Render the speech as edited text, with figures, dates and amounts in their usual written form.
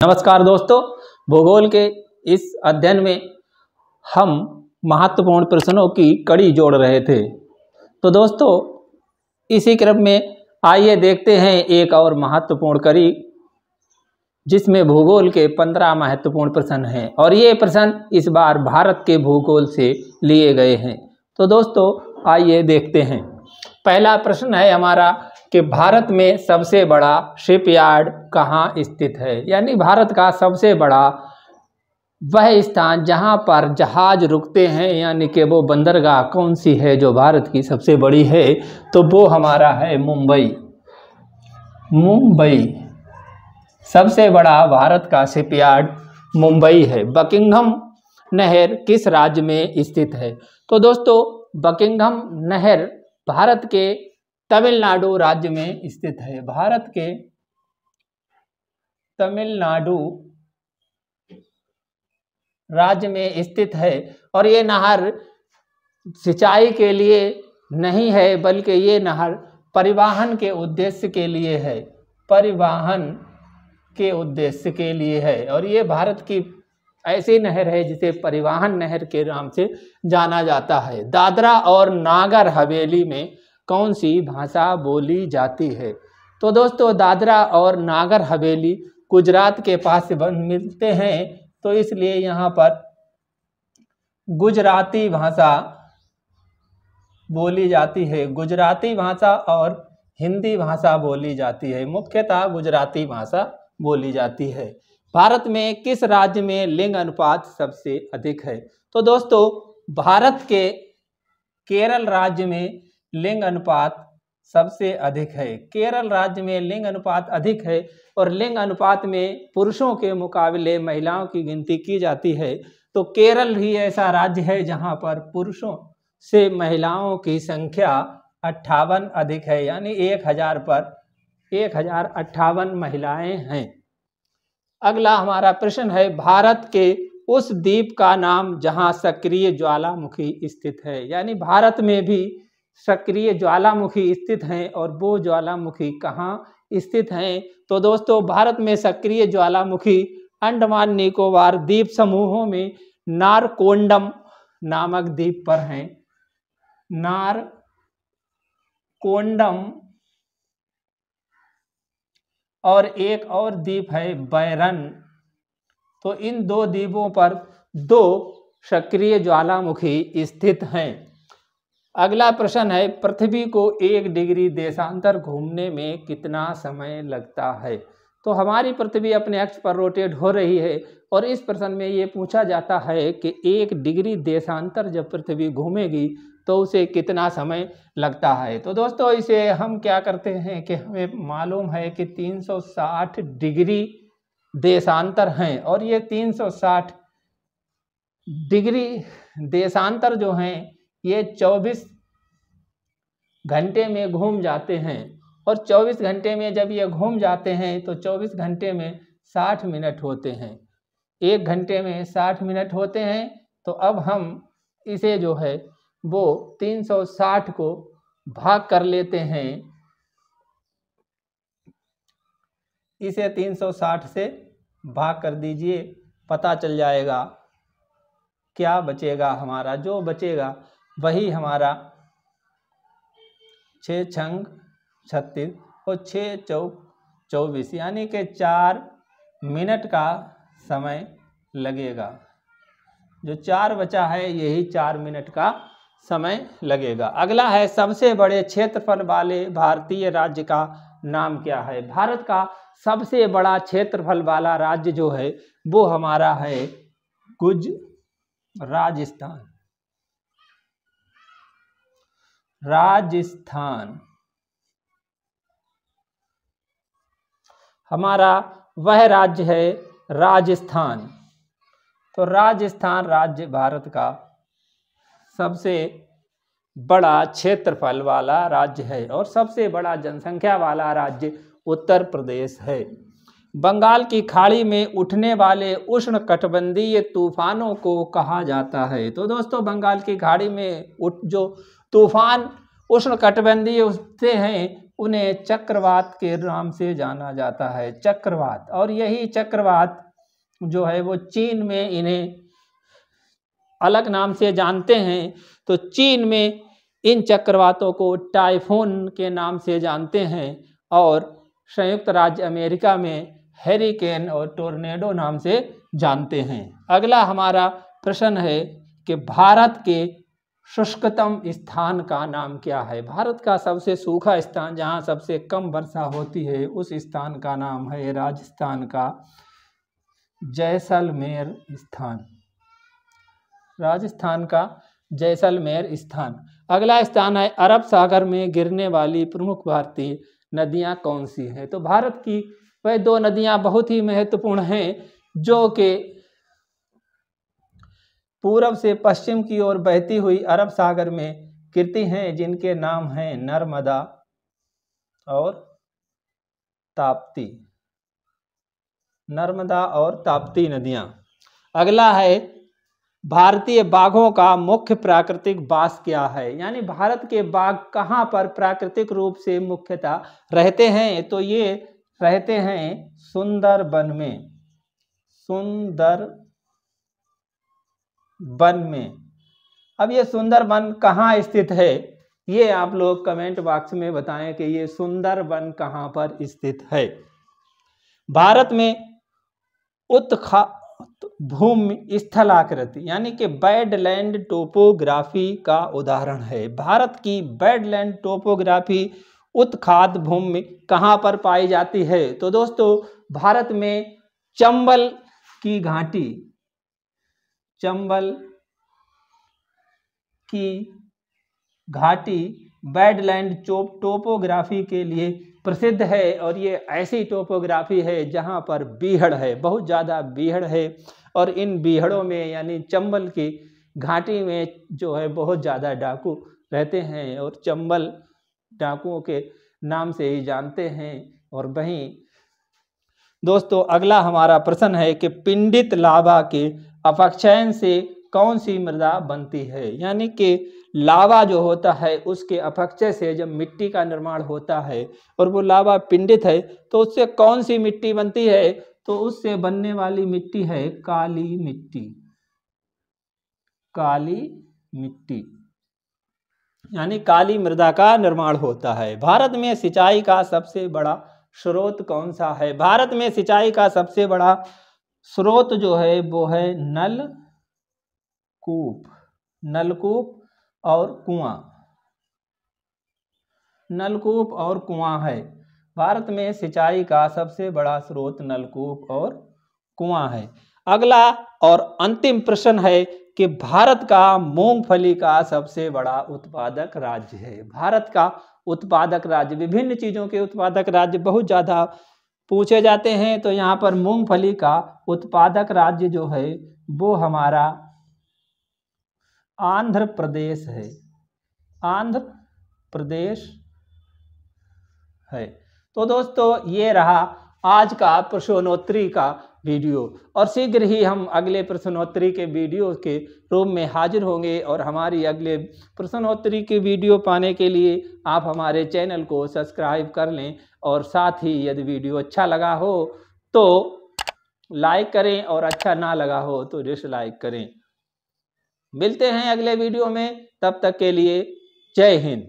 नमस्कार दोस्तों, भूगोल के इस अध्ययन में हम महत्वपूर्ण प्रश्नों की कड़ी जोड़ रहे थे। तो दोस्तों, इसी क्रम में आइए देखते हैं एक और महत्वपूर्ण कड़ी जिसमें भूगोल के 15 महत्वपूर्ण प्रश्न हैं और ये प्रश्न इस बार भारत के भूगोल से लिए गए हैं। तो दोस्तों आइए देखते हैं। पहला प्रश्न है हमारा कि भारत में सबसे बड़ा शिपयार्ड कहाँ स्थित है, यानी भारत का सबसे बड़ा वह स्थान जहाँ पर जहाज रुकते हैं, यानी कि वो बंदरगाह कौन सी है जो भारत की सबसे बड़ी है, तो वो हमारा है मुंबई। मुंबई सबसे बड़ा भारत का शिपयार्ड मुंबई है। बकिंघम नहर किस राज्य में स्थित है, तो दोस्तों बकिंघम नहर भारत के तमिलनाडु राज्य में स्थित है। भारत के तमिलनाडु राज्य में स्थित है और ये नहर सिंचाई के लिए नहीं है, बल्कि ये नहर परिवहन के उद्देश्य के लिए है। परिवहन के उद्देश्य के लिए है और ये भारत की ऐसी नहर है जिसे परिवहन नहर के नाम से जाना जाता है। दादरा और नागर हवेली में कौन सी भाषा बोली जाती है, तो दोस्तों दादरा और नागर हवेली गुजरात के पास मिलते हैं, तो इसलिए यहाँ पर गुजराती भाषा बोली जाती है। गुजराती भाषा और हिंदी भाषा बोली जाती है, मुख्यतः गुजराती भाषा बोली जाती है। भारत में किस राज्य में लिंग अनुपात सबसे अधिक है, तो दोस्तों भारत के केरल राज्य में लिंग अनुपात सबसे अधिक है। केरल राज्य में लिंग अनुपात अधिक है और लिंग अनुपात में पुरुषों के मुकाबले महिलाओं की गिनती की जाती है, तो केरल ही ऐसा राज्य है जहां पर पुरुषों से महिलाओं की संख्या 58 अधिक है, यानी 1000 पर 1058 महिलाएं हैं। अगला हमारा प्रश्न है, भारत के उस द्वीप का नाम जहां सक्रिय ज्वालामुखी स्थित है, यानी भारत में भी सक्रिय ज्वालामुखी स्थित हैं और वो ज्वालामुखी कहाँ स्थित हैं, तो दोस्तों भारत में सक्रिय ज्वालामुखी अंडमान निकोबार द्वीप समूहों में नारकोंडम नामक द्वीप पर हैं। नारकोंडम और एक और द्वीप है बैरन, तो इन दो द्वीपों पर दो सक्रिय ज्वालामुखी स्थित हैं। अगला प्रश्न है, पृथ्वी को 1 डिग्री देशांतर घूमने में कितना समय लगता है, तो हमारी पृथ्वी अपने अक्ष पर रोटेट हो रही है और इस प्रश्न में ये पूछा जाता है कि 1 डिग्री देशांतर जब पृथ्वी घूमेगी तो उसे कितना समय लगता है। तो दोस्तों इसे हम क्या करते हैं कि हमें मालूम है कि 360 डिग्री देशांतर हैं और ये 360 डिग्री देशांतर जो हैं ये 24 घंटे में घूम जाते हैं और 24 घंटे में जब ये घूम जाते हैं तो 24 घंटे में 60 मिनट होते हैं। 1 घंटे में 60 मिनट होते हैं, तो अब हम इसे जो है वो 360 को भाग कर लेते हैं। इसे 360 से भाग कर दीजिए, पता चल जाएगा क्या बचेगा हमारा। जो बचेगा वही हमारा 6 छंग 36 और 6 चौक 24, यानी कि 4 मिनट का समय लगेगा। जो 4 बचा है यही 4 मिनट का समय लगेगा। अगला है, सबसे बड़े क्षेत्रफल वाले भारतीय राज्य का नाम क्या है। भारत का सबसे बड़ा क्षेत्रफल वाला राज्य जो है वो हमारा है राजस्थान। हमारा वह राज्य है राजस्थान। तो राजस्थान राज्य भारत का सबसे बड़ा क्षेत्रफल वाला राज्य है और सबसे बड़ा जनसंख्या वाला राज्य उत्तर प्रदेश है। बंगाल की खाड़ी में उठने वाले उष्णकटिबंधीय तूफानों को कहा जाता है, तो दोस्तों बंगाल की खाड़ी में जो तूफान उष्णकटिबंधीय उठते हैं उन्हें चक्रवात के नाम से जाना जाता है, चक्रवात। और यही चक्रवात जो है वो चीन में इन्हें अलग नाम से जानते हैं। तो चीन में इन चक्रवातों को टाइफून के नाम से जानते हैं और संयुक्त राज्य अमेरिका में हैरिकेन और टोर्नेडो नाम से जानते हैं। अगला हमारा प्रश्न है कि भारत के शुष्कतम स्थान का नाम क्या है। भारत का सबसे सूखा स्थान जहाँ सबसे कम वर्षा होती है उस स्थान का नाम है राजस्थान का जैसलमेर स्थान, राजस्थान का जैसलमेर स्थान। अगला स्थान है अरब सागर में गिरने वाली प्रमुख भारतीय नदियां कौन सी हैं। तो भारत की वह दो नदियां बहुत ही महत्वपूर्ण हैं जो कि पूरब से पश्चिम की ओर बहती हुई अरब सागर में गिरती हैं, जिनके नाम हैं नर्मदा और ताप्ती, नर्मदा और ताप्ती नदियां। अगला है भारतीय बाघों का मुख्य प्राकृतिक वास क्या है, यानी भारत के बाघ कहाँ पर प्राकृतिक रूप से मुख्यतः रहते हैं। तो ये रहते हैं सुंदरबन में, सुंदरबन में। अब ये सुंदरबन कहाँ स्थित है, ये आप लोग कमेंट बॉक्स में बताएं कि ये सुंदरबन कहाँ पर स्थित है। भारत में भूमि स्थलाकृति यानी कि बैडलैंड टोपोग्राफी का उदाहरण है। भारत की बैडलैंड टोपोग्राफी उत्खाद भूमि कहाँ पर पाई जाती है। तो दोस्तों भारत में चंबल की घाटी, चंबल की घाटी बैडलैंड टोपोग्राफी के लिए प्रसिद्ध है और ये ऐसी टोपोग्राफी है जहाँ पर बीहड़ है, बहुत ज़्यादा बीहड़ है। और इन बीहड़ों में यानी चंबल की घाटी में जो है बहुत ज़्यादा डाकू रहते हैं और चंबल डाकुओं के नाम से ही जानते हैं। और वहीं दोस्तों अगला हमारा प्रश्न है कि पिंडित लावा के अपक्षयन से कौन सी मृदा बनती है, यानी कि लावा जो होता है उसके अपक्षय से जब मिट्टी का निर्माण होता है और वो लावा पिंडित है तो उससे कौन सी मिट्टी बनती है। तो उससे बनने वाली मिट्टी है काली मिट्टी, काली मिट्टी, यानी काली मृदा का निर्माण होता है। भारत में सिंचाई का सबसे बड़ा स्रोत कौन सा है। भारत में सिंचाई का सबसे बड़ा स्रोत जो है वो है नलकूप, नलकूप और कुआं, नलकूप और कुआं है। भारत में सिंचाई का सबसे बड़ा स्रोत नलकूप और कुआं है। अगला और अंतिम प्रश्न है कि भारत का मूंगफली का सबसे बड़ा उत्पादक राज्य है। भारत का उत्पादक राज्य, विभिन्न चीजों के उत्पादक राज्य बहुत ज्यादा पूछे जाते हैं। तो यहाँ पर मूंगफली का उत्पादक राज्य जो है वो हमारा आंध्र प्रदेश है, आंध्र प्रदेश है। तो दोस्तों ये रहा आज का प्रश्नोत्तरी का वीडियो और शीघ्र ही हम अगले प्रश्नोत्तरी के वीडियो के रूप में हाजिर होंगे। और हमारी अगले प्रश्नोत्तरी की वीडियो पाने के लिए आप हमारे चैनल को सब्सक्राइब कर लें और साथ ही यदि वीडियो अच्छा लगा हो तो लाइक करें और अच्छा ना लगा हो तो डिसलाइक करें। मिलते हैं अगले वीडियो में, तब तक के लिए जय हिंद।